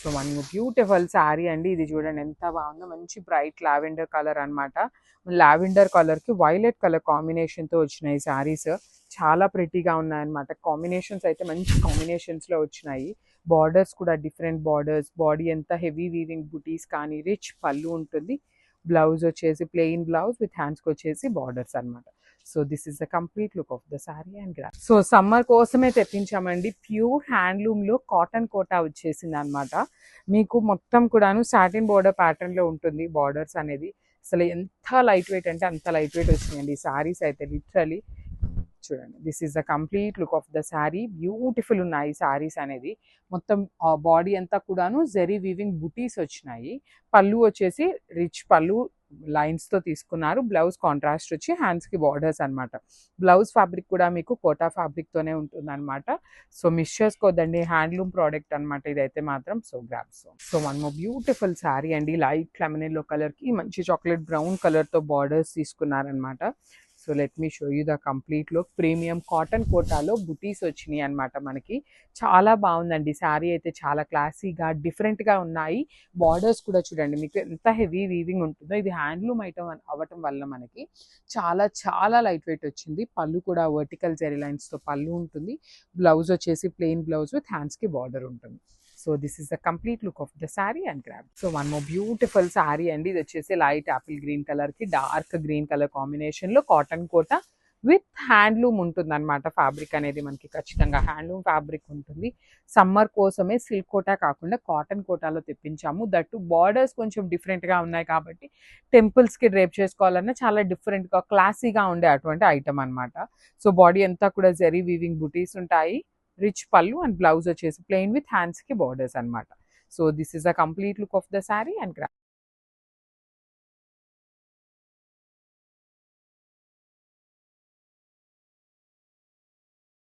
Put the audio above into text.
So మనము beautiful sari అండి. ఇది చూడండి ఎంత బాగుందో, మంచి బ్రైట్ లావెండర్ కలర్ అనమాట. లావెండర్ కలర్కి వైలెట్ కలర్ కాంబినేషన్తో వచ్చినాయి శారీస్. చాలా ప్రిటీగా ఉన్నాయన్నమాట. కాంబినేషన్స్ అయితే మంచి కాంబినేషన్స్లో వచ్చినాయి. బార్డర్స్ కూడా డిఫరెంట్ బార్డర్స్. బాడీ అంతా హెవీ వీవింగ్ బుటీస్ కానీ, రిచ్ పళ్ళు ఉంటుంది. బ్లౌజ్ వచ్చేసి ప్లెయిన్ బ్లౌజ్ విత్ హ్యాండ్స్కి వచ్చేసి బార్డర్స్ అనమాట. So this is the complete look of the sari and graph. So summer కోసమే తెప్పించామండి. ప్యూర్ హ్యాండ్లూమ్లో కాటన్ కోటా వచ్చేసింది అనమాట. మీకు మొత్తం కూడాను సాటిన్ బార్డర్ ప్యాటర్న్లో ఉంటుంది బార్డర్స్ అనేది. అసలు ఎంత లైట్ వెయిట్ అంటే అంత లైట్ వెయిట్ వచ్చినాయండి ఈ శారీస్ అయితే. లిటరలీ చూడండి, this is the complete look of the sari. Beautiful ఉన్నాయి శారీస్ అనేది. మొత్తం బాడీ అంతా కూడాను జెరీ వీవింగ్ బుటీస్ వచ్చినాయి. పళ్ళు వచ్చేసి రిచ్ పళ్ళు లైన్స్తో తీసుకున్నారు. బ్లౌజ్ కాంట్రాస్ట్ వచ్చి హ్యాండ్స్కి బార్డర్స్ అనమాట. బ్లౌజ్ ఫ్యాబ్రిక్ కూడా మీకు కోటా ఫ్యాబ్రిక్తోనే ఉంటుంది అనమాట. సో మిస్ చేసుకోవద్దండి, హ్యాండ్లూమ్ ప్రోడక్ట్ అనమాట ఇదైతే మాత్రం. సో గ్రాప్స్. సో మనము బ్యూటిఫుల్ శారీ అండి. లైట్ లెమన్ ఎల్లో కలర్కి మంచి చాక్లెట్ బ్రౌన్ కలర్తో బార్డర్స్ తీసుకున్నారనమాట. So let me show you the complete look. Premium cotton కోటాలో బుటీస్ వచ్చినాయి అనమాట మనకి. చాలా బాగుందండి శారీ అయితే. చాలా క్లాసీగా డిఫరెంట్గా ఉన్నాయి. బార్డర్స్ కూడా చూడండి మీకు ఎంత హెవీ వీవింగ్ ఉంటుందో. ఇది హ్యాండ్లూమ్ ఐటమ్ అవ్వటం వల్ల మనకి చాలా చాలా లైట్ వెయిట్ వచ్చింది. పళ్ళు కూడా వర్టికల్ జెరీ లైన్స్తో పళ్ళు ఉంటుంది. బ్లౌజ్ వచ్చేసి ప్లెయిన్ బ్లౌజ్ విత్ హ్యాండ్స్కి బార్డర్ ఉంటుంది. So this is the complete look of the sari and grab. So one more beautiful sari అండి. ఇది వచ్చేసి లైట్ యాపిల్ గ్రీన్ కలర్కి డార్క్ గ్రీన్ కలర్ కాంబినేషన్లో కాటన్ కోట విత్ హ్యాండ్లూమ్ ఉంటుంది అనమాట. ఫ్యాబ్రిక్ అనేది మనకి ఖచ్చితంగా హ్యాండ్లూమ్ ఫ్యాబ్రిక్ ఉంటుంది. సమ్మర్ కోసమే సిల్క్ కోటా కాకుండా కాటన్ కోటాలో తెప్పించాము. దట్టు బార్డర్స్ కొంచెం డిఫరెంట్గా ఉన్నాయి కాబట్టి టెంపుల్స్కి డ్రేప్ చేసుకోవాలన్నా చాలా డిఫరెంట్గా క్లాసీగా ఉండే అటువంటి ఐటమ్ అనమాట. సో బాడీ అంతా కూడా జెరీ వీవింగ్ బుటీస్ ఉంటాయి. రిచ్ పళ్ళు అండ్ బ్లౌజ్ వచ్చేసి ప్లెయిన్ విత్ హ్యాండ్స్కి బార్డర్స్ అనమాట. So this is the complete look of the sari and